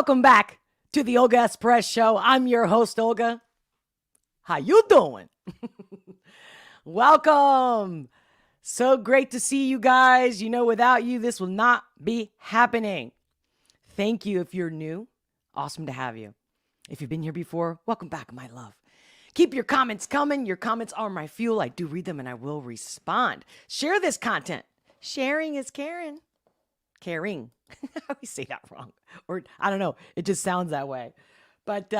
Welcome back to the Olga S Show. I'm your host, Olga. How you doing? Welcome. So great to see you guys. You know, without you, this will not be happening. Thank you if you're new. Awesome to have you. If you've been here before, welcome back, my love. Keep your comments coming. Your comments are my fuel. I do read them and I will respond. Share this content. Sharing is caring. Caring. I always say that wrong. Or I don't know. It just sounds that way. But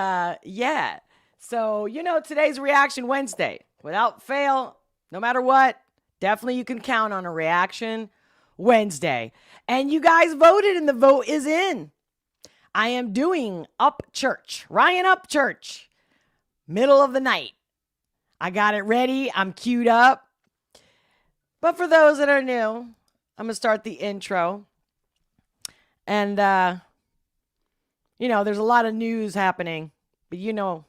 yeah. So, you know, today's Reaction Wednesday. Without fail, no matter what, definitely you can count on a Reaction Wednesday. And you guys voted and the vote is in. I am doing Upchurch. Ryan Upchurch. Middle of the night. I got it ready. I'm queued up. But for those that are new, I'm going to start the intro. And, you know, there's a lot of news happening. But, you know,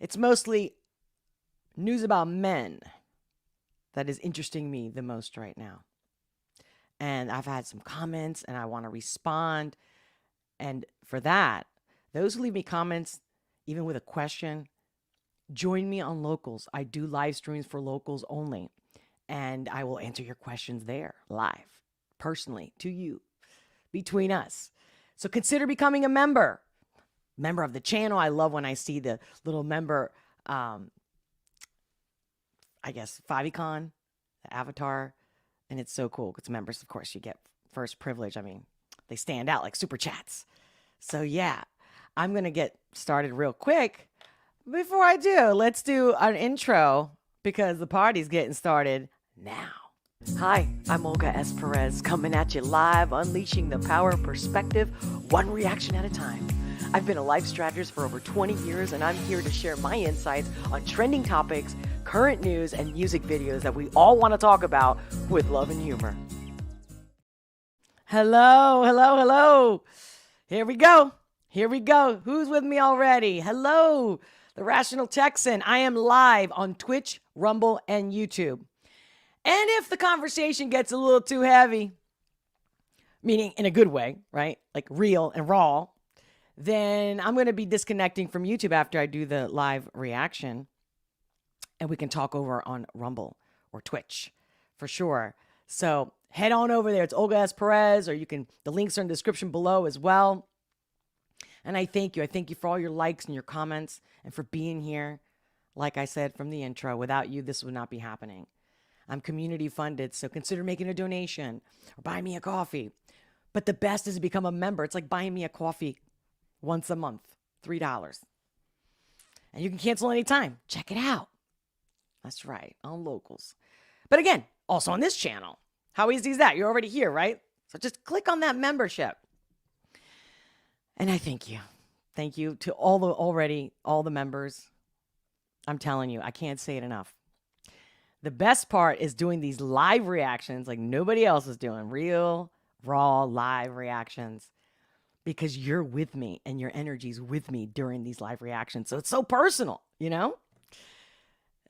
it's mostly news about men that is interesting me the most right now. And I've had some comments and I want to respond. And for that, those who leave me comments, even with a question, join me on Locals. I do live streams for Locals only. And I will answer your questions there live, personally, to you, between us. So consider becoming a member of the channel. I love when I see the little member, I guess, favicon, the avatar. And it's so cool because members, of course, you get first privilege. I mean, they stand out like super chats. So yeah, I'm going to get started real quick. Before I do, let's do an intro because the party's getting started now. Hi, I'm Olga S. Pérez coming at you live, unleashing the power of perspective, one reaction at a time. I've been a life strategist for over 20 years and I'm here to share my insights on trending topics, current news, and music videos that we all want to talk about with love and humor. Hello, hello, hello. Here we go. Here we go. Who's with me already? Hello, the Rational Texan. I am live on Twitch, Rumble, and YouTube. And if the conversation gets a little too heavy, meaning in a good way, right? Like real and raw, then I'm going to be disconnecting from YouTube after I do the live reaction. And we can talk over on Rumble or Twitch for sure. So head on over there. It's Olga S. Pérez, or you can, the links are in the description below as well. And I thank you. I thank you for all your likes and your comments and for being here. Like I said from the intro, without you, this would not be happening. I'm community funded, so consider making a donation or buy me a coffee. But the best is to become a member. It's like buying me a coffee once a month, $3. And you can cancel anytime. Check it out. That's right, on Locals. But again, also on this channel. How easy is that? You're already here, right? So just click on that membership. And I thank you. Thank you to all the members. I'm telling you, I can't say it enough. The best part is doing these live reactions like nobody else is doing. Real, raw, live reactions. Because you're with me and your energy's with me during these live reactions. So it's so personal, you know?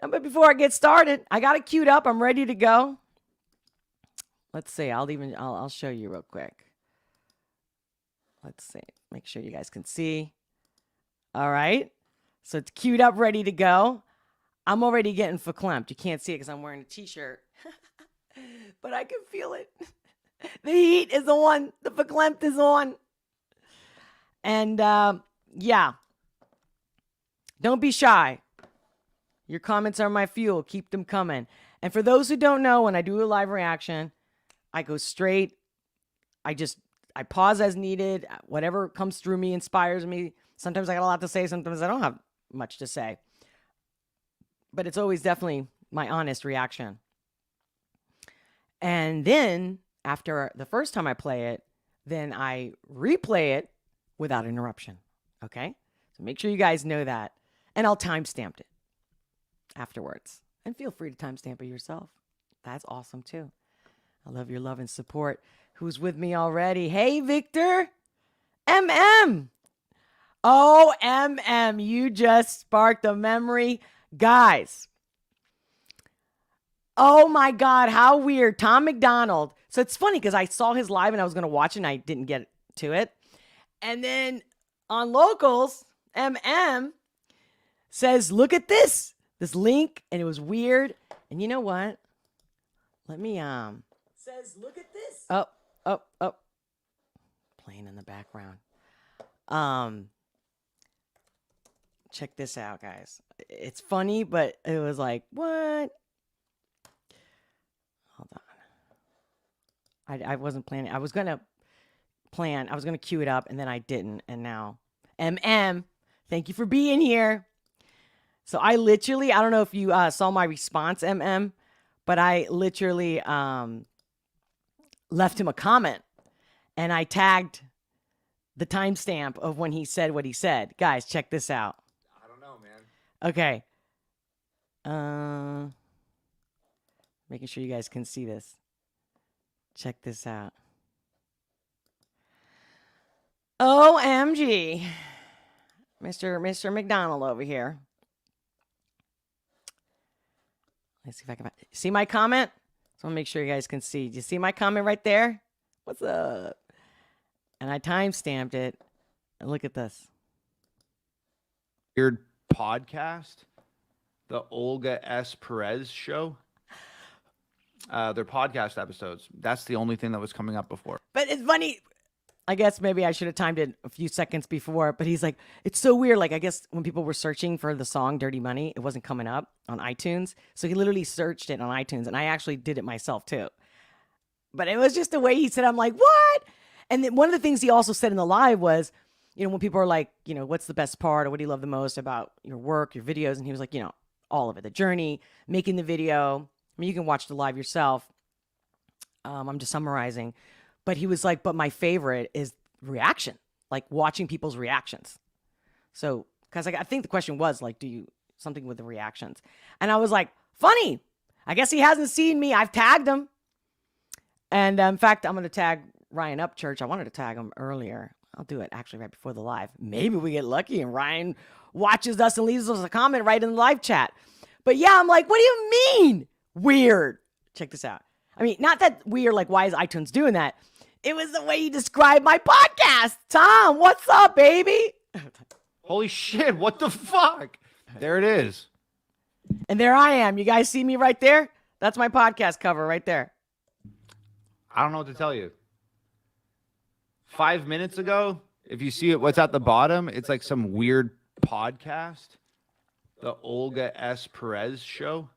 But before I get started, I got it queued up. I'm ready to go. Let's see. I'll show you real quick. Let's see. Make sure you guys can see. All right. So it's queued up, ready to go. I'm already getting verklempt. You can't see it because I'm wearing a t-shirt. But I can feel it. The heat is on. The verklempt is on. And yeah. Don't be shy. Your comments are my fuel. Keep them coming. And for those who don't know, when I do a live reaction, I go straight. I pause as needed. Whatever comes through me inspires me. Sometimes I got a lot to say. Sometimes I don't have much to say. But it's always definitely my honest reaction. And then after the first time I play it, then I replay it without interruption. Okay? So make sure you guys know that. And I'll timestamp it afterwards. And feel free to timestamp it yourself. That's awesome too. I love your love and support. Who's with me already? Hey, Victor. MM. Oh, MM. You just sparked a memory. Guys. Oh my God. How weird. Tom McDonald. So it's funny because I saw his live and I was going to watch it and I didn't get to it. And then on locals, MM says, look at this link. And it was weird. And you know what? Let me, says, look at this. Oh. Playing in the background. Check this out, guys. It's funny, but it was like, what? Hold on. I wasn't planning. I was going to queue it up, and then I didn't. And now, MM, thank you for being here. So I literally, I don't know if you saw my response, MM, but I literally left him a comment, and I tagged the timestamp of when he said what he said. Guys, check this out. I don't know, man. Okay. Making sure you guys can see this. Check this out. OMG. Mr. McDonald over here. Let's see if I can see my comment. So I'll make sure you guys can see. Do you see my comment right there? What's up? And I timestamped it. And look at this. Weird podcast. The Olga S. Pérez show. Their podcast episodes. That's the only thing that was coming up before. But it's funny. I guess maybe I should have timed it a few seconds before. But he's like, it's so weird. Like, I guess when people were searching for the song Dirty Money, it wasn't coming up on iTunes. So he literally searched it on iTunes. And I actually did it myself, too. But it was just the way he said, I'm like, what? And then one of the things he also said in the live was, you know, when people are like, you know, what's the best part or what do you love the most about your work, your videos? And he was like, you know, all of it, the journey, making the video. I mean, you can watch the live yourself. I'm just summarizing. But he was like, but my favorite is reaction, like watching people's reactions. So, because I think the question was like, do you something with the reactions? And I was like, funny. I guess he hasn't seen me. I've tagged him. And in fact, I'm going to tag Ryan Upchurch. I wanted to tag him earlier. I'll do it actually right before the live. Maybe we get lucky and Ryan watches us and leaves us a comment right in the live chat. But yeah, I'm like, what do you mean? Weird. Check this out. I mean, not that weird, like, why is iTunes doing that? It was the way you described my podcast. Tom, what's up, baby? Holy shit, what the fuck? There it is. And there I am. You guys see me right there? That's my podcast cover right there. I don't know what to tell you. 5 minutes ago, if you see it, what's at the bottom, it's like some weird podcast. The Olga S. Pérez show.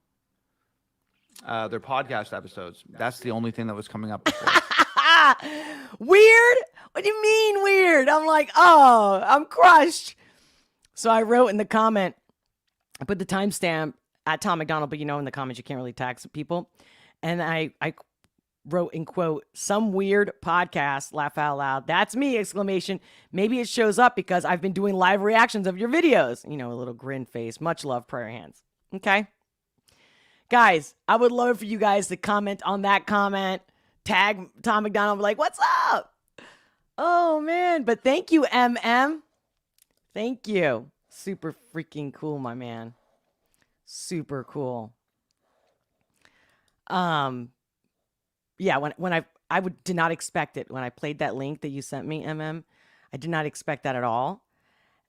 Their podcast episodes. That's the only thing that was coming up before. Weird? What do you mean weird? I'm like, oh, I'm crushed. So I wrote in the comment, I put the timestamp at Tom McDonald, but you know in the comments you can't really tag some people. And I wrote in quote, some weird podcast, laugh out loud. That's me, exclamation. Maybe it shows up because I've been doing live reactions of your videos. You know, a little grin face. Much love, prayer hands. Okay? Guys, I would love for you guys to comment on that comment. Tag Tom McDonald, like, what's up? Oh, man. But thank you, MM. Thank you. Super freaking cool, my man. Super cool. Yeah, when I did not expect it. When I played that link that you sent me, MM, I did not expect that at all.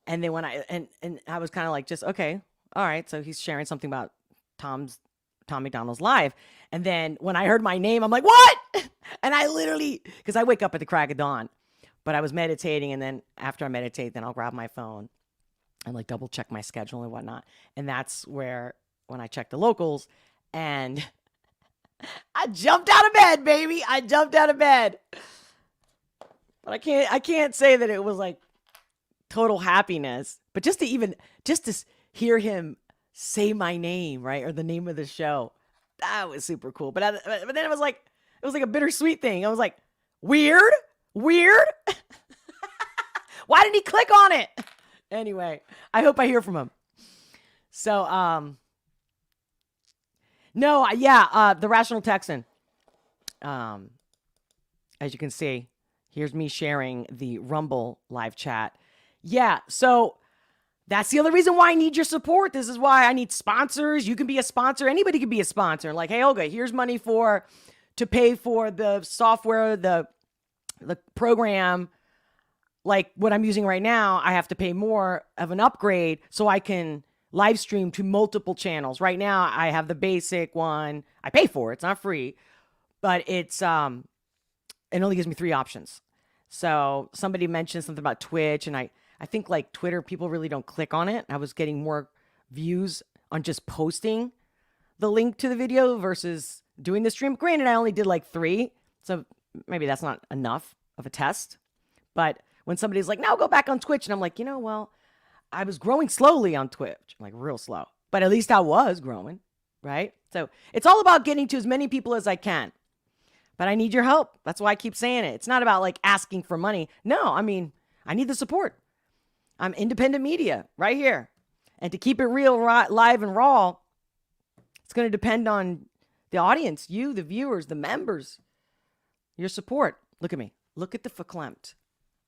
And then when and I was kind of like, just, okay, all right. So he's sharing something about Tom McDonald's live. And then when I heard my name, I'm like, what? And I literally, because I wake up at the crack of dawn, but I was meditating. And then after I meditate, then I'll grab my phone and like double check my schedule and whatnot. And that's where, when I check the locals, and I jumped out of bed, baby. I jumped out of bed. But I can't say that it was like total happiness, but just to hear him say my name, right? Or the name of the show. That was super cool. But then it was like a bittersweet thing. I was like, weird. Why didn't he click on it? Anyway, I hope I hear from him. So, no, yeah, the Rational Texan. As you can see, here's me sharing the Rumble live chat. Yeah, so that's the other reason why I need your support. This is why I need sponsors. You can be a sponsor. Anybody can be a sponsor. Like, hey, Olga, here's money to pay for the software, the program. like what I'm using right now, I have to pay more of an upgrade so I can live stream to multiple channels. Right now, I have the basic one. I pay for it. It's not free, but it only gives me 3 options. So somebody mentioned something about Twitch, and I think like Twitter, people really don't click on it. I was getting more views on just posting the link to the video versus doing the stream. Granted, I only did like 3, so maybe that's not enough of a test. But when somebody's like, "Now go back on Twitch," and I'm like, well, I was growing slowly on Twitch, like real slow, but at least I was growing, right? So it's all about getting to as many people as I can. But I need your help. That's why I keep saying it. It's not about like asking for money. No, I mean, I need the support. I'm independent media right here. And to keep it real, live, and raw, it's going to depend on the audience, you, the viewers, the members, your support. Look at me. Look at the verklempt.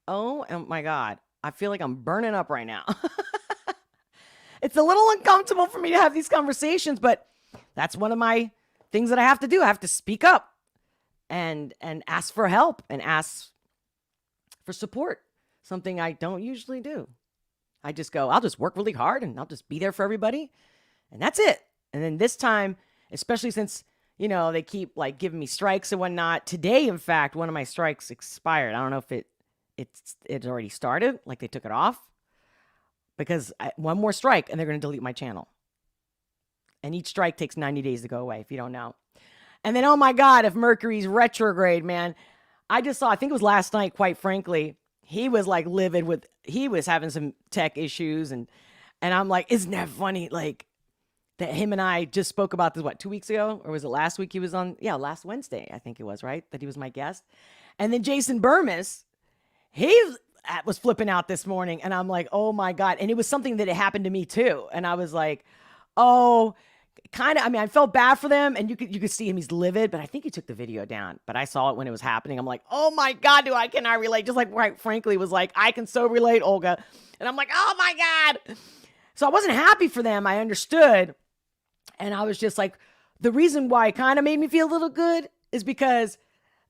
Oh my God. I feel like I'm burning up right now. It's a little uncomfortable for me to have these conversations, but that's one of my things that I have to do. I have to speak up and ask for help and ask for support. Something I don't usually do. I just go, I'll just work really hard and I'll just be there for everybody. And that's it. And then this time, especially since, they keep like giving me strikes and whatnot. Today, in fact, one of my strikes expired. I don't know if it's already started, like they took it off. Because one more strike and they're going to delete my channel. And each strike takes 90 days to go away, if you don't know. And then, oh my God, if Mercury's retrograde, man. I just saw, I think it was last night, quite frankly, he was like livid he was having some tech issues. And I'm like, isn't that funny? Like that him and I just spoke about this, 2 weeks ago? Or was it last week he was on? Yeah, last Wednesday, I think it was, right? That he was my guest. And then Jason Burmis, he was flipping out this morning. And I'm like, oh my God. And it was something that it happened to me too. And I was like, oh, kind of, I felt bad for them, and you could see him, he's livid, but I think he took the video down. But I saw it when it was happening. I'm like, oh my God, can I relate? Just like, quite frankly, was like, I can so relate, Olga. And I'm like, oh my God. So I wasn't happy for them. I understood. And I was just like, the reason why it kind of made me feel a little good is because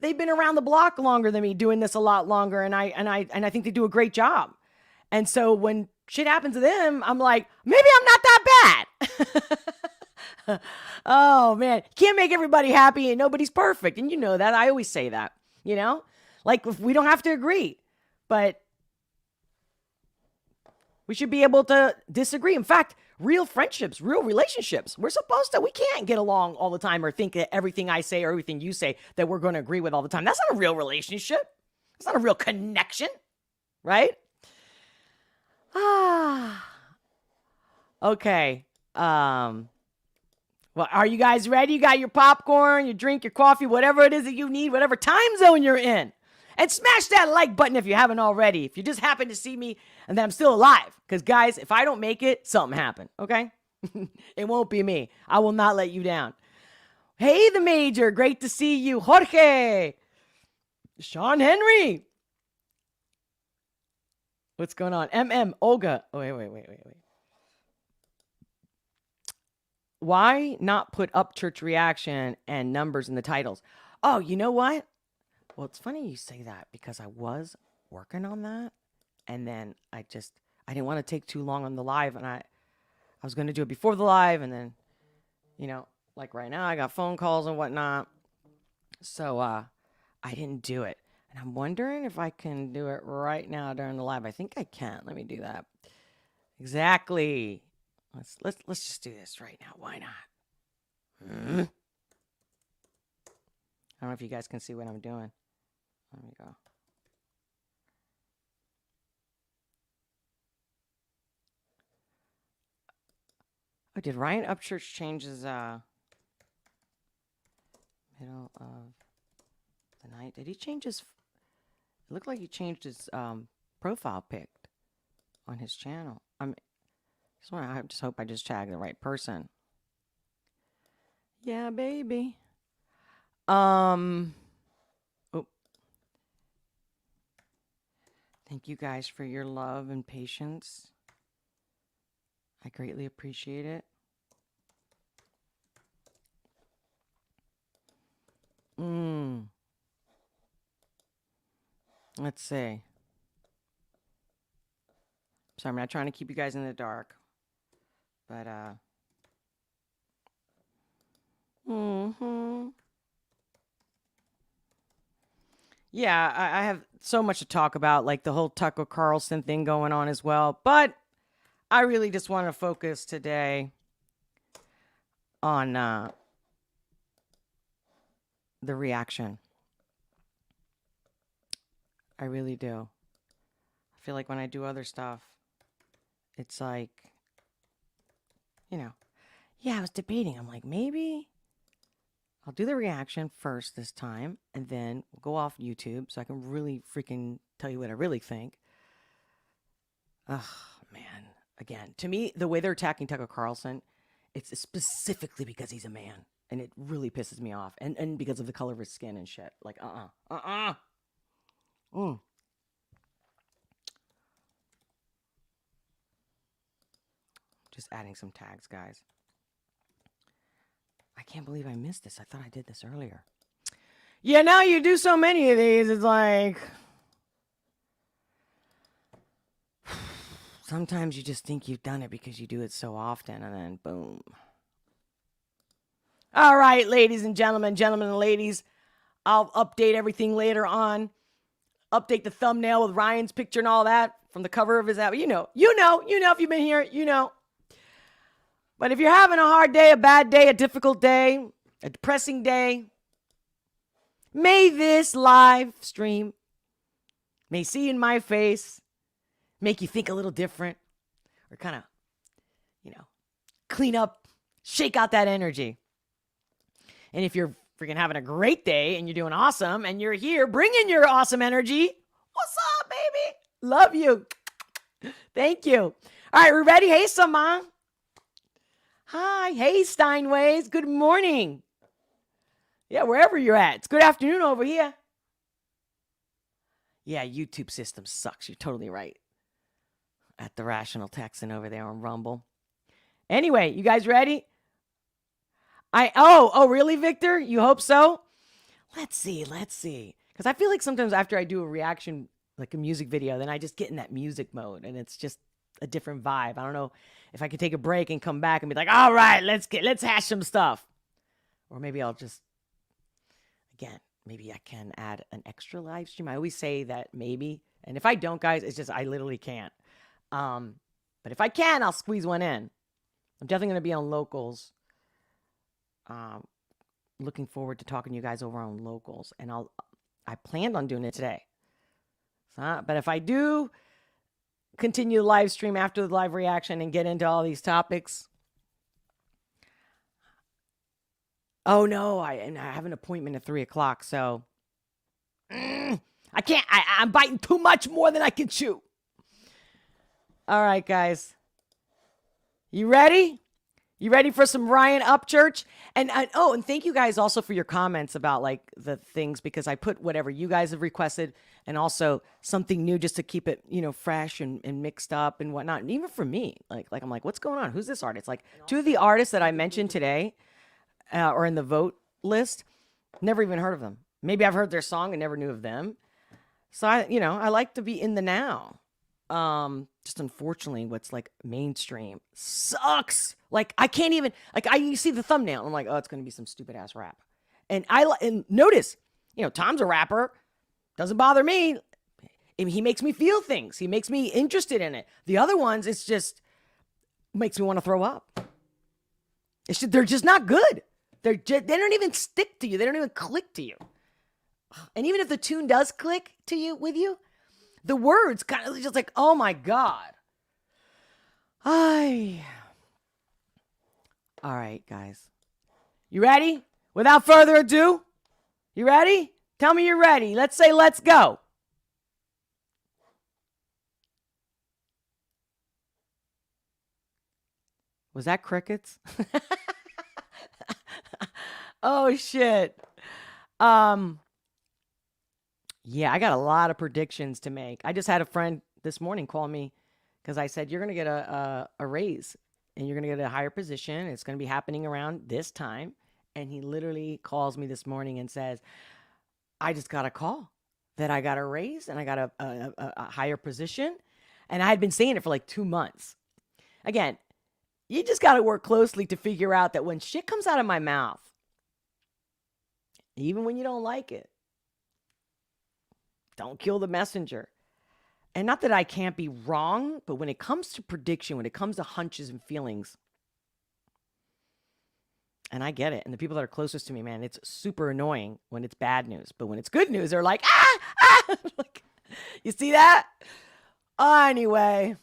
they've been around the block longer than me, doing this a lot longer. And I think they do a great job. And so when shit happens to them, I'm like, maybe I'm not that bad. Oh man, can't make everybody happy and nobody's perfect. And you know that. I always say that, like if we don't have to agree, but we should be able to disagree. In fact, real friendships, real relationships, we can't get along all the time or think that everything I say or everything you say that we're going to agree with all the time. That's not a real relationship. It's not a real connection, right? Okay. Well, are you guys ready? You got your popcorn, your drink, your coffee, whatever it is that you need, whatever time zone you're in. And smash that like button if you haven't already. If you just happen to see me and that I'm still alive. Because, guys, if I don't make it, something happened, okay? It won't be me. I will not let you down. Hey, the Major. Great to see you. Jorge. Sean Henry. What's going on? Olga. Oh, wait. Why not put Upchurch reaction and numbers in the titles? Oh, you know what? Well, it's funny you say that because I was working on that. And then I didn't want to take too long on the live. And I was going to do it before the live. And then, like right now I got phone calls and whatnot. So I didn't do it. And I'm wondering if I can do it right now during the live. I think I can. Let me do that. Exactly. Let's just do this right now. Why not? I don't know if you guys can see what I'm doing. Let me go. Oh, did Ryan Upchurch change his middle of the night? Did he change his? It looked like he changed his profile pic on his channel. I just hope I just tagged the right person. Yeah, baby. Oh. Thank you guys for your love and patience. I greatly appreciate it. Let's see. So I'm not trying to keep you guys in the dark. But, yeah, I have so much to talk about, like the whole Tucker Carlson thing going on as well. But I really just want to focus today on the reaction. I really do. I feel like when I do other stuff, it's like, yeah, I was debating. I'm like, maybe I'll do the reaction first this time, and then we'll go off YouTube so I can really freaking tell you what I really think. Oh, man. Again, to me, the way they're attacking Tucker Carlson, it's specifically because he's a man. And it really pisses me off. And because of the color of his skin and shit. Like, Just adding some tags, guys. I can't believe I missed this. I thought I did this earlier. Yeah, now you do so many of these. It's like... Sometimes you just think you've done it because you do it so often, and then boom. All right, ladies and gentlemen and ladies. I'll update everything later on. Update the thumbnail with Ryan's picture and all that from the cover of his app. You know, if you've been here, you know. But if you're having a hard day, a bad day, a difficult day, a depressing day, may this live stream, may see in my face, make you think a little different, or kind of, clean up, shake out that energy. And if you're freaking having a great day and you're doing awesome and you're here bringing your awesome energy, what's up, baby? Love you. Thank you. All right, we ready? Hey, Sama. Hi. Hey, Steinways. Good morning. Yeah, wherever you're at. It's good afternoon over here. Yeah, YouTube system sucks. You're totally right. At the Rational Texan over there on Rumble. Anyway, you guys ready? Oh, really, Victor? You hope so? Let's see. Because I feel like sometimes after I do a reaction, like a music video, then I just get in that music mode, and it's just a different vibe. I don't know if I could take a break and come back and be like, all right, let's hash some stuff. Or maybe I'll just, again, maybe I can add an extra live stream. I always say that maybe. And if I don't, guys, it's just I literally can't. But if I can, I'll squeeze one in. I'm definitely going to be on Locals. Looking forward to talking to you guys over on Locals. And I planned on doing it today. But if I do continue the live stream after the live reaction and get into all these topics. Oh, no, I have an appointment at 3 o'clock, so I can't. I'm biting too much more than I can chew. All right, guys. You ready? You ready for some Ryan Upchurch? And thank you guys also for your comments about like the things, because I put whatever you guys have requested and also something new just to keep it, fresh and mixed up and whatnot. And even for me, like I'm like, what's going on? Who's this artist? Like two of the artists that I mentioned today or in the vote list, never even heard of them. Maybe I've heard their song and never knew of them. So I like to be in the now. Just unfortunately what's like mainstream sucks. Like I can't even, you see the thumbnail. I'm like, oh, it's going to be some stupid ass rap. And and notice, Tom's a rapper. Doesn't bother me. He makes me feel things. He makes me interested in it. The other ones, it's just makes me want to throw up. They're just not good. They don't even stick to you. They don't even click to you. And even if the tune does click to you with you, the words kind of just like, oh my God. All right, guys. You ready? Without further ado, you ready? Tell me you're ready. Let's say let's go. Was that crickets? Oh, shit. Yeah, I got a lot of predictions to make. I just had a friend this morning call me because I said, you're going to get a raise and you're going to get a higher position. It's going to be happening around this time. And he literally calls me this morning and says, I just got a call that I got a raise and I got a higher position. And I had been saying it for like 2 months. Again, you just got to work closely to figure out that when shit comes out of my mouth, even when you don't like it, don't kill the messenger. And not that I can't be wrong, but when it comes to prediction, when it comes to hunches and feelings, and I get it. And the people that are closest to me, man, it's super annoying when it's bad news. But when it's good news, they're like, like, you see that? Anyway,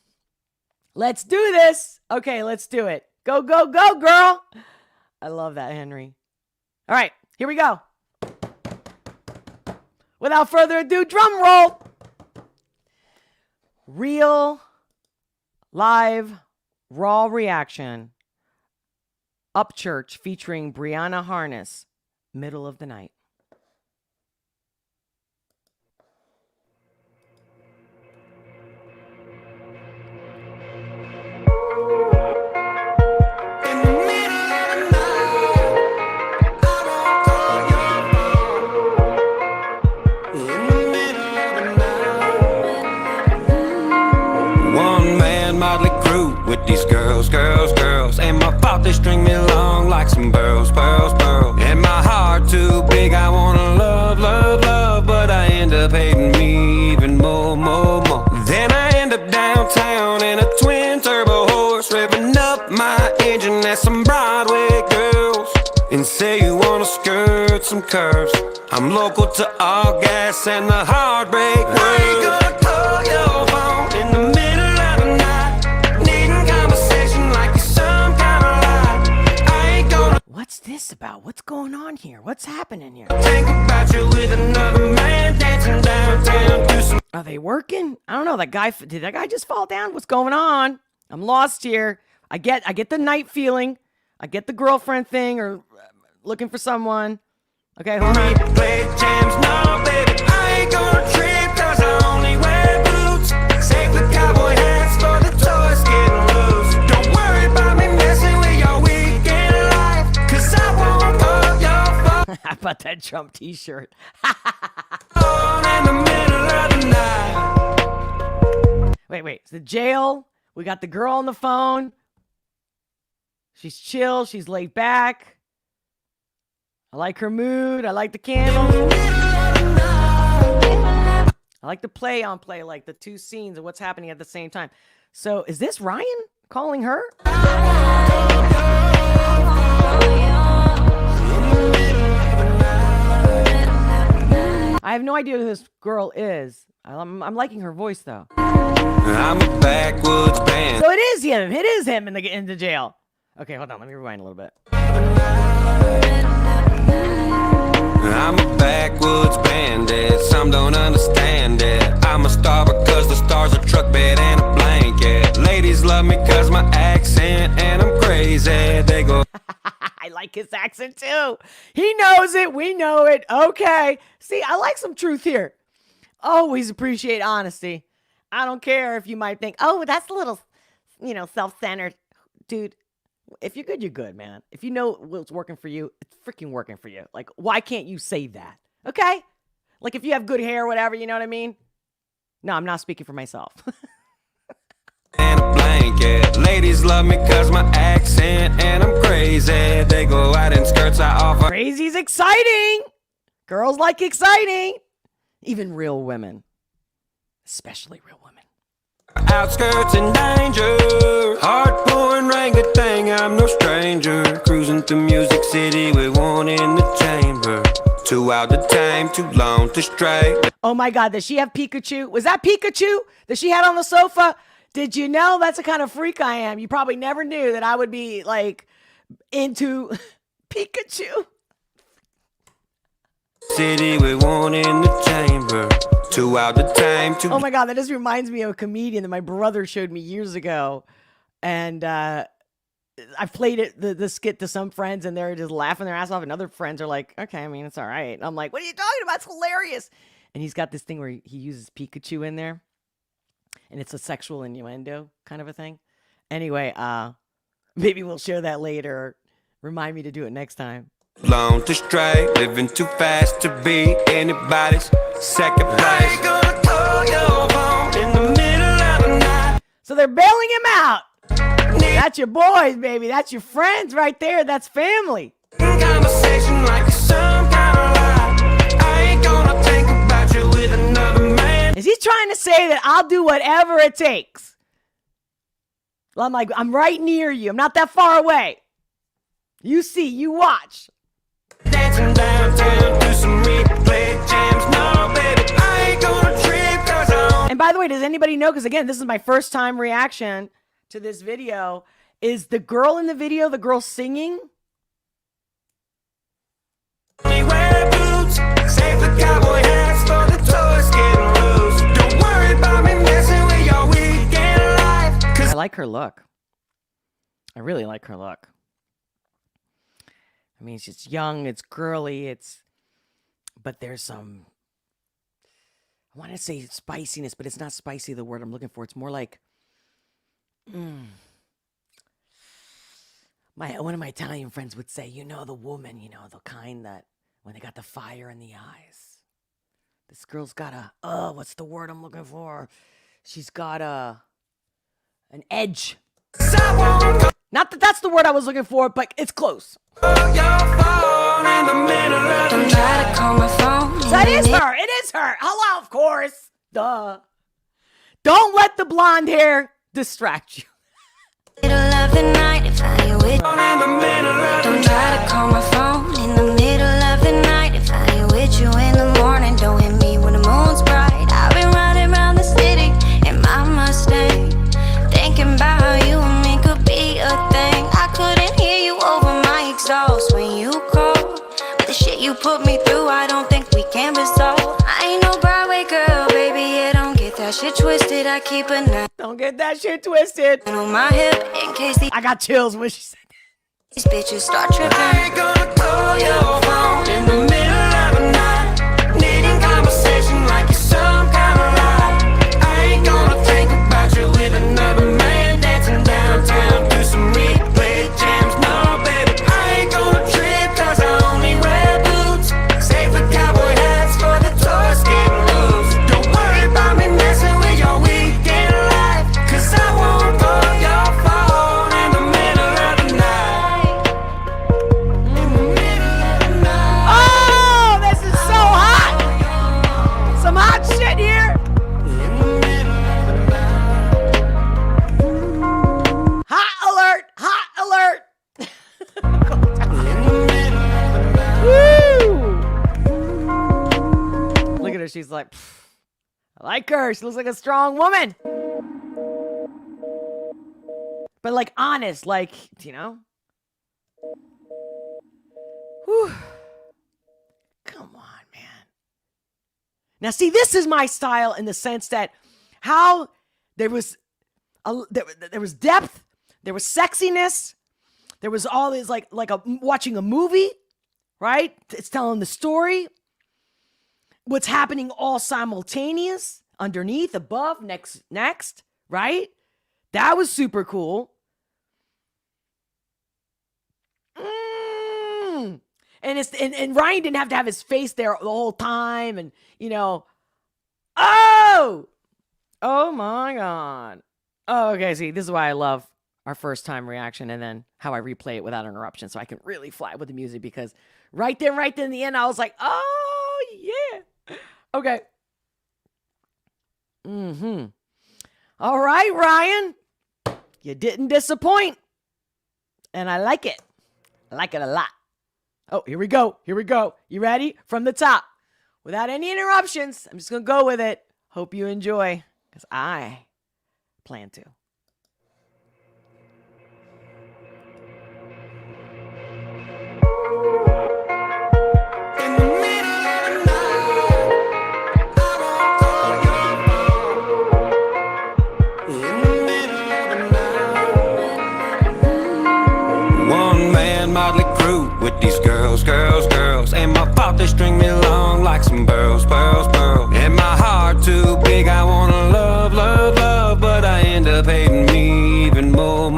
let's do this. Okay, let's do it. Go, go, go, girl. I love that, Henry. All right, here we go. Without further ado, drum roll. Real, live, raw reaction. Upchurch featuring Brianna Harness, middle of the night. With these girls, ain't my fault they string me along like some pearls. And my heart too big, I wanna love, but I end up hating me even more. Then I end up downtown in a twin turbo horse, revving up my engine at some Broadway girls. And say you wanna skirt some curves, I'm local to Olga S and the heartbreak world. I ain't gonna call your phone in the middle. What's this about? What's going on here? What's happening here? Think about you with another man dancing downtown. Are they working? I don't know. Did that guy just fall down? What's going on? I'm lost here. I get the night feeling. I get the girlfriend thing or looking for someone. Okay, hold on. Play jams, no, baby. I ain't gonna trip 'cause I only wear boots. Save the cowboy hats for the toys getting loose. Don't worry about me messing with your weekend life, 'cause I won't call your phone. How about that Trump t-shirt? In the middle of the night. Wait. It's the jail. We got the girl on the phone. She's chill. She's laid back. I like her mood. I like the candle. I like the play, like the two scenes and what's happening at the same time. So is this Ryan calling her? I have no idea who this girl is. I'm liking her voice though. I'm a backwoods band. So it is him. It is him in the jail. Okay, hold on. Let me rewind a little bit. I'm a backwoods bandit. Some don't understand it. I'm a star because the stars are truck bed and a blanket. Ladies love me cause my accent and I'm crazy. They go. I like his accent too. He knows it. We know it. Okay. See, I like some truth here. Always appreciate honesty. I don't care if you might think, oh, that's a little, self-centered. Dude, if you're good, you're good, man. If you know what's working for you, it's freaking working for you. Like, why can't you say that? Okay? Like, if you have good hair or whatever, you know what I mean? No, I'm not speaking for myself. And a blanket. Ladies love me cause my accent and I'm crazy. They go out in skirts I offer. Crazy's exciting. Girls like exciting. Even real women. Especially real women. Outskirts in danger. Heart pouring rang-a-tang, I'm no stranger. Cruising through Music City with one in the chamber. 2 out of time, too long to stray. Oh my God, does she have Pikachu? Was that Pikachu that she had on the sofa? Did you know that's the kind of freak I am? You probably never knew that I would be like into Pikachu. City with one in the chamber. 2 out of time, too. Oh my God, that just reminds me of a comedian that my brother showed me years ago. And I played it, the skit to some friends and they're just laughing their ass off. And other friends are like, okay, I mean, it's all right. And I'm like, what are you talking about? It's hilarious. And he's got this thing where he uses Pikachu in there. And it's a sexual innuendo kind of a thing. Anyway, maybe we'll share that later. Remind me to do it next time. Long to stray, living too fast to be anybody's second place. I ain't gonna call your phone in the middle of the night. they're bailing him out. That's your boys, baby. That's your friends right there. That's family. Conversation like some kind of lie. I ain't gonna think about you with another man. Is he trying to say that I'll do whatever it takes? Well, I'm like, I'm right near you. I'm not that far away. You see, you watch. Dancing downtown to some replay jams. No, baby, I ain't gonna trip 'cause And by the way, does anybody know? Because again, this is my first time reaction to this video. Is the girl in the video the girl singing? we wear boots. Save the cowboy hats for the toys getting loose. Don't worry about me messing with your weekend life. 'Cause I like her look. I really like her look. I mean, it's young, it's girly, but there's some, I want to say spiciness, but it's not spicy, the word I'm looking for. It's more like, one of my Italian friends would say, the woman, the kind that when they got the fire in the eyes. This girl's got what's the word I'm looking for? She's got an edge. Not that that's the word I was looking for, but it's close. Don't try to call my phone. So it is her. It is her. Hello, of course. Duh. Don't let the blonde hair distract you. Middle of the night, if I ain't with don't try to call my phone in the middle of the night. If I ain't with you in the morning, don't hit me when the moon's bright. I've been riding around the city in my Mustang, thinking about how you and me could be a thing. I couldn't hear you over my exhaust when you called. The shit you put me through, I don't think we can resolve. I ain't no Broadway girl, baby, yeah, don't get that shit twisted. I keep a knife Don't get that shit twisted. on my hip in case I got chills when she said these bitches start tripping. I ain't gonna call your phone in the middle of the night, needing conversation like it's some kind of lie. I ain't gonna think about you with another man, dancing downtown to some replay jams. No, baby, I ain't gonna trip 'cause I only wear boots. Save the cowboy hats for the toys getting loose. Don't worry about me messing with your weekend life, 'cause I won't call your phone in the middle of the night. Oh, this is so hot. Some hot shit here. Hot alert. Hot alert. Woo. Look at her. She's like, I like her. She looks like a strong woman. But like honest, like, Whew. Come on, man. Now, see, this is my style in the sense that how there was there was depth, there was sexiness, there was all this like watching a movie, right? It's telling the story. What's happening all simultaneous, underneath, above, next, right? That was super cool. And Ryan didn't have to have his face there the whole time, and oh my God. Oh, okay. See, this is why I love our first time reaction, and then how I replay it without interruption, so I can really fly with the music, because right there in the end, I was like, oh yeah. Okay. All right, Ryan, you didn't disappoint, and I like it. I like it a lot. Oh, here we go. You ready? From the top. Without any interruptions, I'm just going to go with it. Hope you enjoy, because I plan to. With these girls, ain't my fault they string me along like some pearls. And my heart too big, I wanna love, but I end up hating me even more.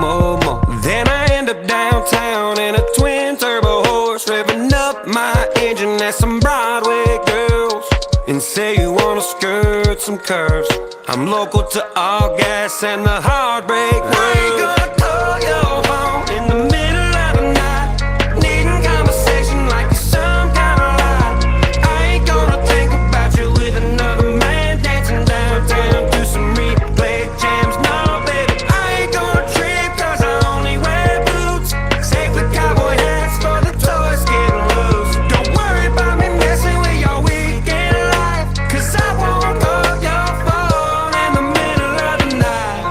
Then I end up downtown in a twin turbo horse, revving up my engine at some Broadway girls, and say you wanna skirt some curves. I'm local to Olga S and the heartbreak world. I ain't gonna call your phone in the middle of the night, needing conversation like it's some kind of lie. I ain't gonna think about you with another man dancing downtown to some replay jams. No, baby, I ain't gonna trip cause I only wear boots. Safe with cowboy hats for the toys getting loose. Don't worry about me messing with your weekend life, cause I won't call your phone in the middle of the night.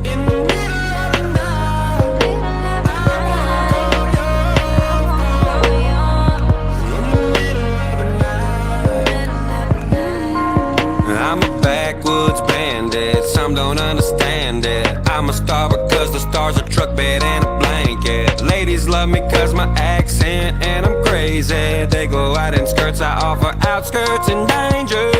In the middle of the night, I won't call your phone. In the middle of the night. I'm a backwoods bandit, some don't understand it. I'm a star because the stars are truck bed and a blanket. Ladies love me cause my accent and I'm crazy. They go out in skirts, I offer outskirts and danger.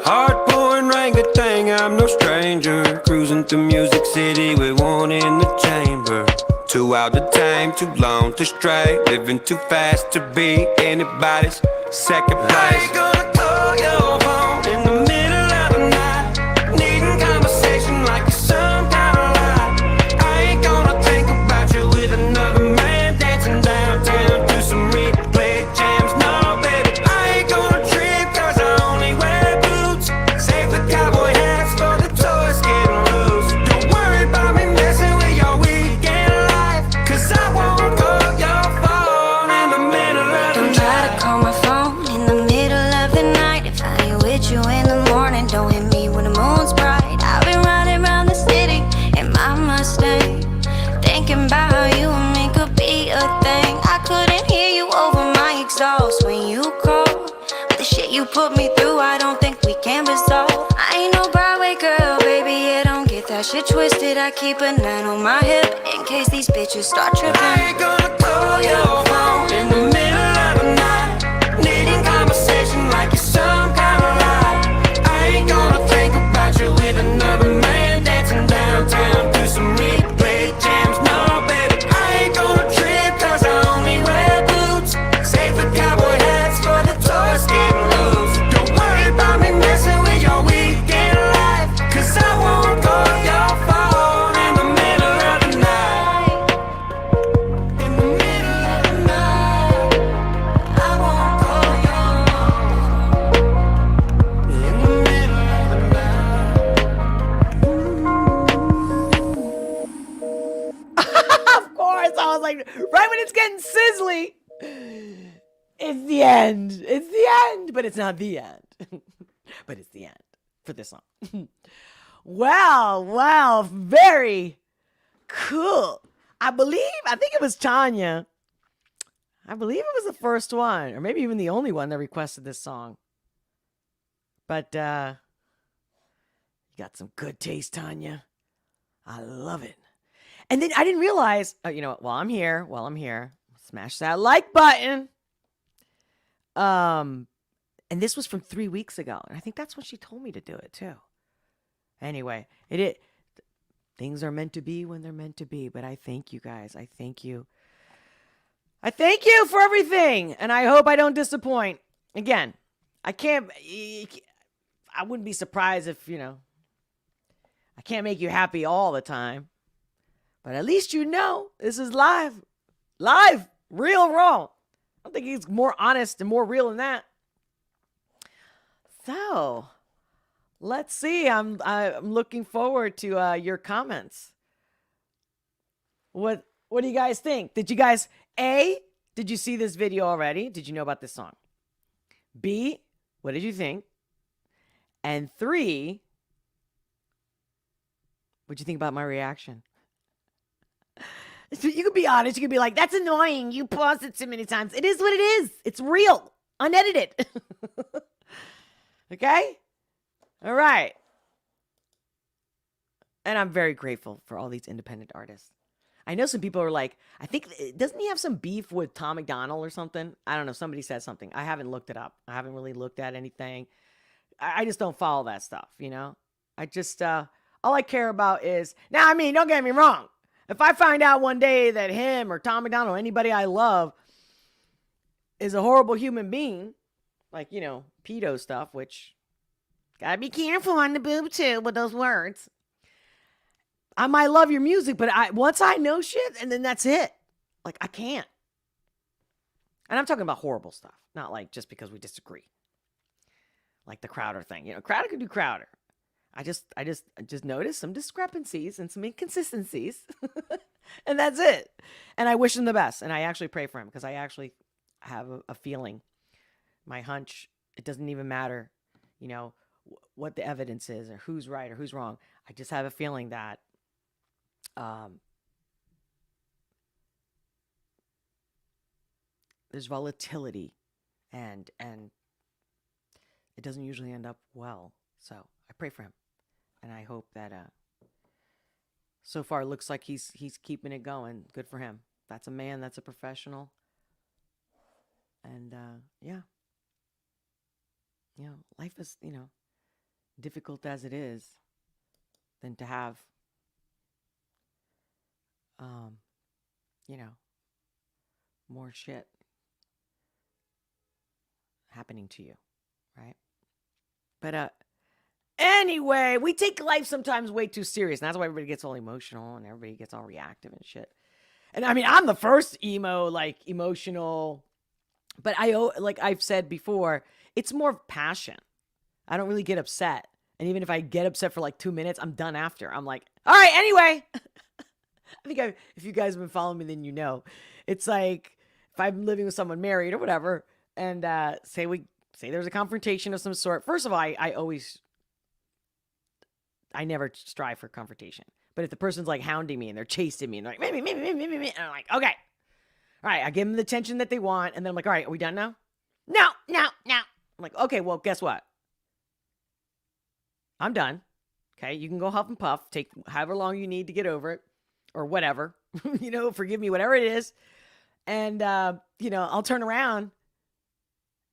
Hard pouring rain, good thing I'm no stranger. Cruising through Music City with one in the chamber. Too out to tame, too long to stray. Living too fast to be anybody's second place. I ain't gonna call your phone in the middle of the night, needing conversation like it's some kind of lie. I ain't gonna think about you with another man dancing downtown to some replay jams. No, baby, I ain't gonna trip cause I only wear boots. Safe with cowboy hats for the toys getting loose. Don't worry about me messing with your weekend life, cause I won't call your phone in the middle of the Don't try to night. call my phone in the middle of the night. If I ain't with you in the morning, don't hit me when the moon's bright. I've been riding around the city in my Mustang, thinking about how you and me could be a thing. I couldn't hear you over my exhaust when you called. The shit you put me through, I don't think we can resolve. I ain't no Broadway girl, baby, yeah, don't get that shit twisted. I keep a 9 on my hip in case these bitches start tripping. I ain't gonna call your phone in the middle of the night, needing conversation like it's some kind of lie. I ain't gonna think about you with another man dancing downtown to some replay jams. No, baby, I ain't gonna trip cause I only wear boots. Safe with cowboy hats for the toys getting loose. Don't worry about me messing with your weekend life, cause I won't call your phone in the middle of the night. In the middle of the night, I won't call your phone. In the middle of the night. Of course, I was like, right when it's getting sizzly, it's the end. It's the end, but it's not the end. But it's the end for this song. Wow, very cool. I think it was Tanya. I believe it was the first one, or maybe even the only one that requested this song. But you got some good taste, Tanya. I love it. And then I didn't realize, while I'm here, smash that like button. And this was from 3 weeks ago, and I think that's when she told me to do it too. Anyway, things are meant to be when they're meant to be. But I thank you guys. I thank you. I thank you for everything, and I hope I don't disappoint. Again, I wouldn't be surprised if I can't make you happy all the time. But at least this is live, real, raw. I don't think it's more honest and more real than that. So, let's see. I'm looking forward to your comments. What do you guys think? Did you see this video already? Did you know about this song? B, what did you think? And 3, what'd you think about my reaction? You could be honest. You could be like, that's annoying. You paused it too many times. It is what it is. It's real. Unedited. Okay? All right. And I'm very grateful for all these independent artists. I know some people are like, doesn't he have some beef with Tom McDonald or something? I don't know. Somebody said something. I haven't looked it up. I haven't really looked at anything. I just don't follow that stuff, I just, all I care about is, now, don't get me wrong. If I find out one day that him or Tom McDonald or anybody I love is a horrible human being, like, pedo stuff, which Gotta be careful on the boob tube with those words. I might love your music, but once I know shit, and then that's it. Like, I can't. And I'm talking about horrible stuff, not like just because we disagree. Like the Crowder thing. Crowder could do Crowder. I just noticed some discrepancies and some inconsistencies. And that's it. And I wish him the best. And I actually pray for him because I actually have a feeling. My hunch, it doesn't even matter, what the evidence is or who's right or who's wrong. I just have a feeling that there's volatility and it doesn't usually end up well. So I pray for him. And I hope that so far it looks like he's keeping it going. Good for him. That's a man. That's a professional. And yeah. Life is, difficult as it is, than to have, more shit happening to you, right? But anyway, we take life sometimes way too serious, and that's why everybody gets all emotional and everybody gets all reactive and shit. And I mean, I'm the first emotional, but like I've said before, it's more passion. I don't really get upset. And even if I get upset for like 2 minutes, I'm done after. I'm like, all right, anyway. I think if you guys have been following me, then you know. It's like if I'm living with someone married or whatever, and say there's a confrontation of some sort. First of all, I never strive for confrontation. But if the person's like hounding me and they're chasing me and they're like, me, and I'm like, okay. All right, I give them the attention that they want. And then I'm like, all right, are we done now? No. I'm like, okay, well, guess what? I'm done. Okay, you can go huff and puff. Take however long you need to get over it or whatever. Forgive me, whatever it is. And, I'll turn around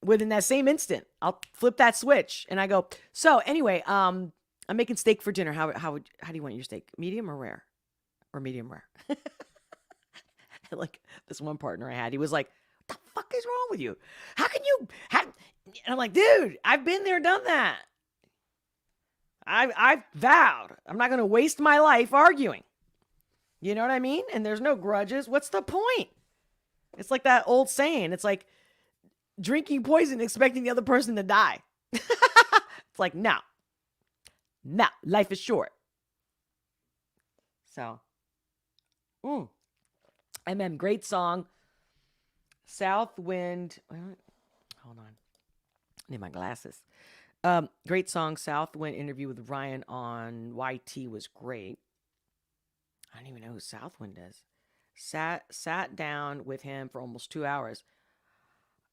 within that same instant. I'll flip that switch and I go, so anyway, I'm making steak for dinner. How do you want your steak? Medium or rare? Or medium rare? Like this one partner I had, he was like, what the fuck is wrong with you? How can you and I'm like, dude, I've been there, done that. I've vowed I'm not going to waste my life arguing. You know what I mean? And there's no grudges. What's the point? It's like that old saying. It's like drinking poison, expecting the other person to die. It's like, no, life is short. So, and then great song, South Wind. Hold on. I need my glasses. Great song, South Wind interview with Ryan on YT was great. I don't even know who Southwind is. Sat down with him for almost 2 hours.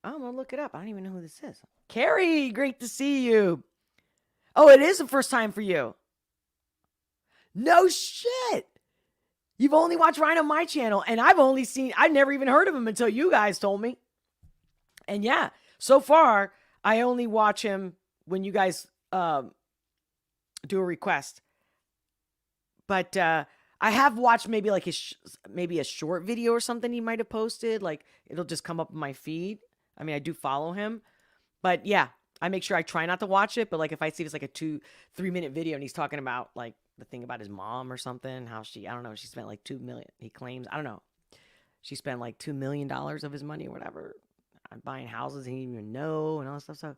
I'm going to look it up. I don't even know who this is. Carrie, great to see you. Oh, it is the first time for you. No shit. You've only watched Ryan on my channel, and I've never even heard of him until you guys told me. And yeah, so far, I only watch him when you guys do a request. But I have watched maybe like maybe a short video or something he might have posted. Like it'll just come up in my feed. I mean, I do follow him. But yeah, I make sure I try not to watch it. But like if I see it's like a 2-3 minute video and he's talking about like the thing about his mom or something, how I don't know, she spent like $2 million. He claims, I don't know. She spent like $2 million of his money or whatever on buying houses he didn't even know and all that stuff. So,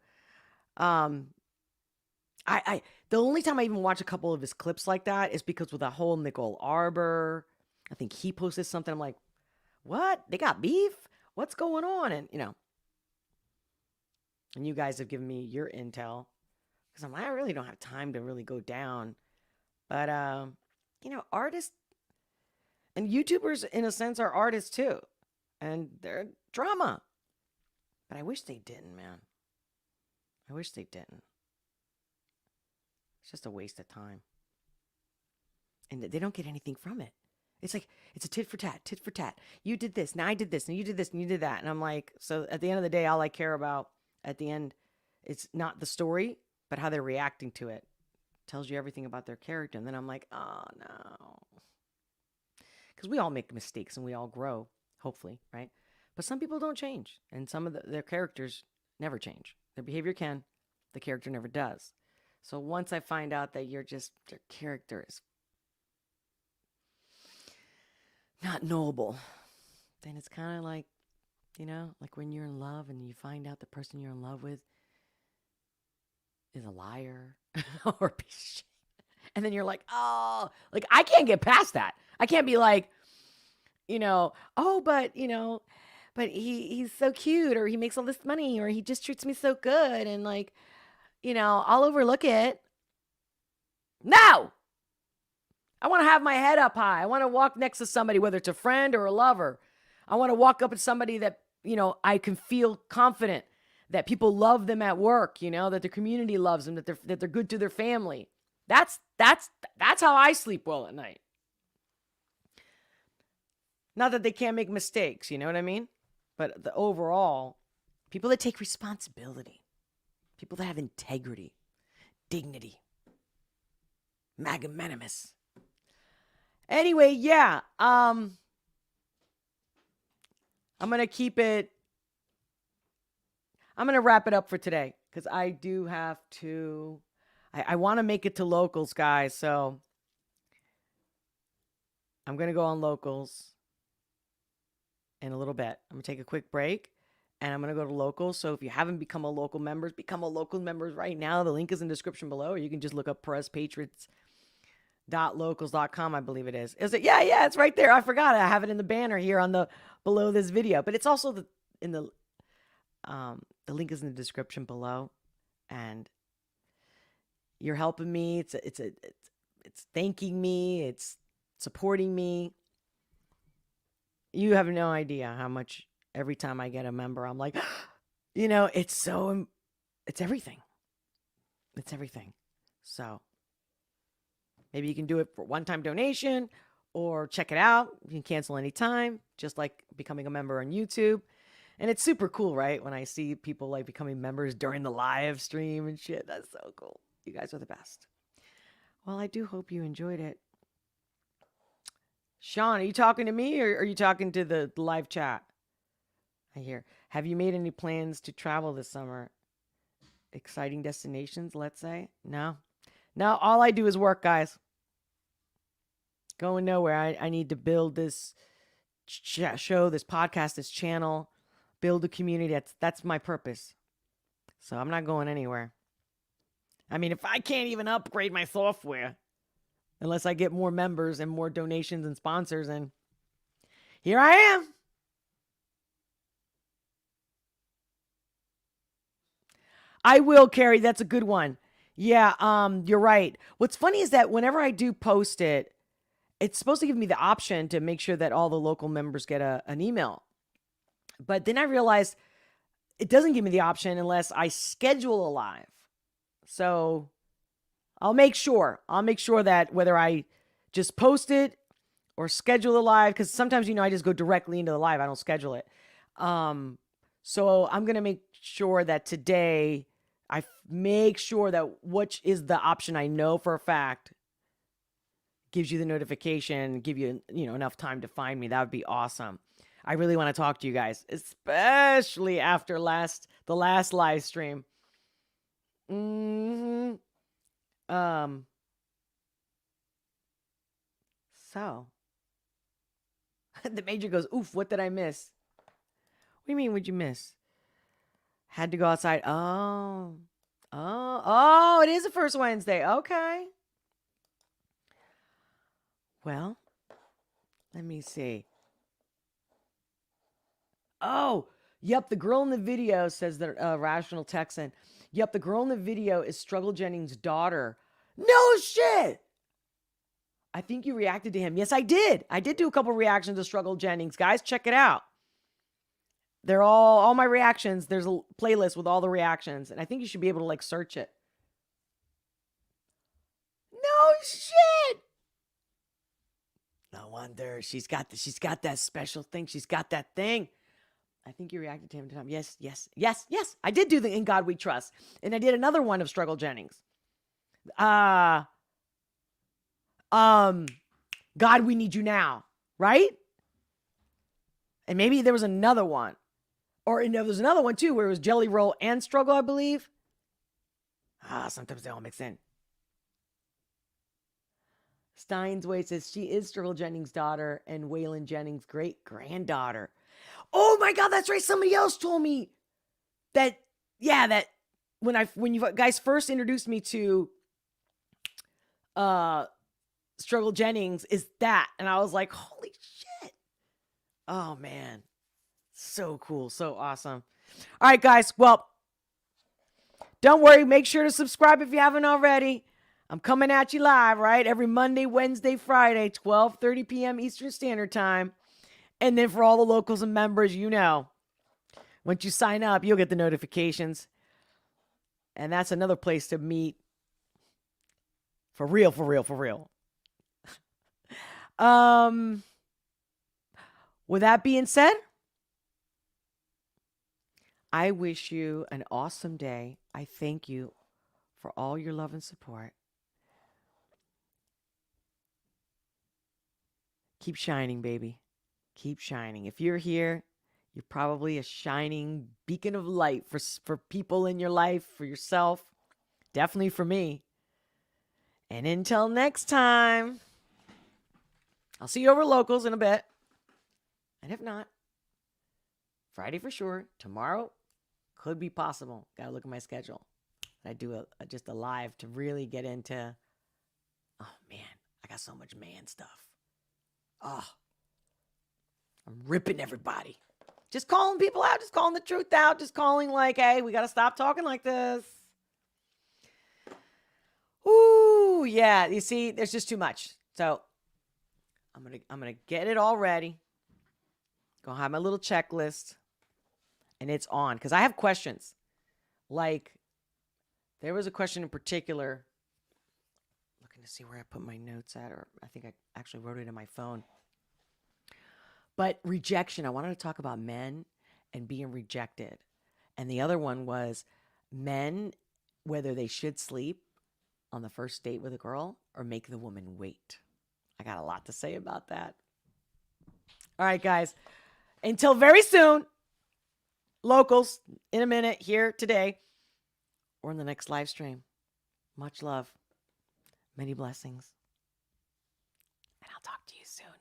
the only time I even watch a couple of his clips like that is because with the whole Nicole Arbor, I think he posted something. I'm like, what? They got beef? What's going on? And, and you guys have given me your intel because I really don't have time to really go down. But, artists and YouTubers in a sense are artists too. And they're drama. But I wish they didn't, man. I wish they didn't. It's just a waste of time. And they don't get anything from it. It's like, it's a tit for tat. You did this, now I did this, and you did this, and you did that. And I'm like, so at the end of the day, all I care about at the end, it's not the story, but how they're reacting to it. Tells you everything about their character. And then I'm like, oh, no. Because we all make mistakes and we all grow, hopefully, right? But some people don't change. And some of their characters never change. Their behavior can. The character never does. So once I find out that your character is not knowable, then it's kind of like, like when you're in love and you find out the person you're in love with is a liar or a piece of shit. And then you're like, oh, like I can't get past that. I can't be like, oh, but he's so cute, or he makes all this money, or he just treats me so good, and like, I'll overlook it. No! I want to have my head up high. I want to walk next to somebody, whether it's a friend or a lover. I want to walk up to somebody that, I can feel confident that people love them at work, that the community loves them, that they're good to their family. That's how I sleep well at night. Not that they can't make mistakes, you know what I mean? But the overall, people that take responsibility, people that have integrity, dignity, magnanimous. Anyway, yeah, I'm going to wrap it up for today because I do have to, I want to make it to locals, guys. So I'm going to go on locals in a little bit. I'm going to take a quick break and I'm going to go to locals. So if you haven't become a local member, become a local member right now. The link is in the description below, or you can just look up PérezPatriots.locals.com, I believe it is. Is it? Yeah, it's right there. I forgot. I have it in the banner here on the below this video, but it's also the link is in the description below, and you're helping me. It's thanking me. It's supporting me. You have no idea how much every time I get a member, I'm like, it's everything. It's everything. So maybe you can do it for one-time donation or check it out. You can cancel anytime, just like becoming a member on YouTube. And it's super cool, right? When I see people like becoming members during the live stream and shit. That's so cool. You guys are the best. Well, I do hope you enjoyed it. Sean, are you talking to me or are you talking to the live chat? I hear. Have you made any plans to travel this summer? Exciting destinations, let's say? No. No, all I do is work, guys. Going nowhere. I need to build this show, this podcast, this channel, build a community. That's my purpose. So I'm not going anywhere. I mean, if I can't even upgrade my software, unless I get more members and more donations and sponsors, and here I am. I will, Carrie. That's a good one. Yeah, you're right. What's funny is that whenever I do post it, it's supposed to give me the option to make sure that all the local members get an email. But then I realized it doesn't give me the option unless I schedule a live. So I'll make sure that whether I just post it or schedule a live, because sometimes, I just go directly into the live. I don't schedule it. So I'm going to make sure that today I make sure that which is the option I know for a fact gives you the notification, give you, enough time to find me. That would be awesome. I really want to talk to you guys, especially after the last live stream. So the major goes, oof, what did I miss? What do you mean, what'd you miss? Had to go outside. Oh, it is the first Wednesday. Okay. Well, let me see. Oh, yep. The girl in the video, says the Rational Texan. Yep, the girl in the video is Struggle Jennings' daughter. No shit. I think you reacted to him. Yes, I did. I did do a couple reactions to Struggle Jennings. Guys, check it out. They're all my reactions. There's a playlist with all the reactions, and I think you should be able to search it. No shit. No wonder she's got that special thing. She's got that thing. I think you reacted to him to time. Yes. I did do the In God We Trust, and I did another one of Struggle Jennings. God, We Need You Now, right? And maybe there was another one. Or there was another one too where it was Jelly Roll and Struggle, I believe. Sometimes they all mix in. Stein's Way says she is Struggle Jennings' daughter and Waylon Jennings' great granddaughter. Oh my God, that's right. Somebody else told me that. Yeah, that when you guys first introduced me to Struggle Jennings is that, and I was like, holy shit! Oh man, so cool, so awesome. All right, guys. Well, don't worry. Make sure to subscribe if you haven't already. I'm coming at you live, right? Every Monday, Wednesday, Friday, 12:30 p.m. Eastern Standard Time. And then for all the locals and members, once you sign up, you'll get the notifications. And that's another place to meet. For real, for real, for real. With that being said, I wish you an awesome day. I thank you for all your love and support. Keep shining, baby. Keep shining. If you're here, you're probably a shining beacon of light for people in your life, for yourself, definitely for me. And until next time, I'll see you over locals in a bit. And if not, Friday for sure. Tomorrow could be possible. Got to look at my schedule. I do just a live to really get into, oh man, I got so much man stuff. Oh, I'm ripping everybody. Just calling people out, just calling the truth out, just calling like, hey, we got to stop talking like this. Ooh, yeah, you see, there's just too much. So I'm gonna get it all ready. Gonna have my little checklist. And it's on. Because I have questions. Like, there was a question in particular. Looking to see where I put my notes at. Or I think I actually wrote it in my phone. But rejection. I wanted to talk about men and being rejected. And the other one was men, whether they should sleep on the first date with a girl or make the woman wait. I got a lot to say about that. All right, guys. Until very soon. Locals, in a minute, here today, or in the next live stream. Much love. Many blessings. And I'll talk to you soon.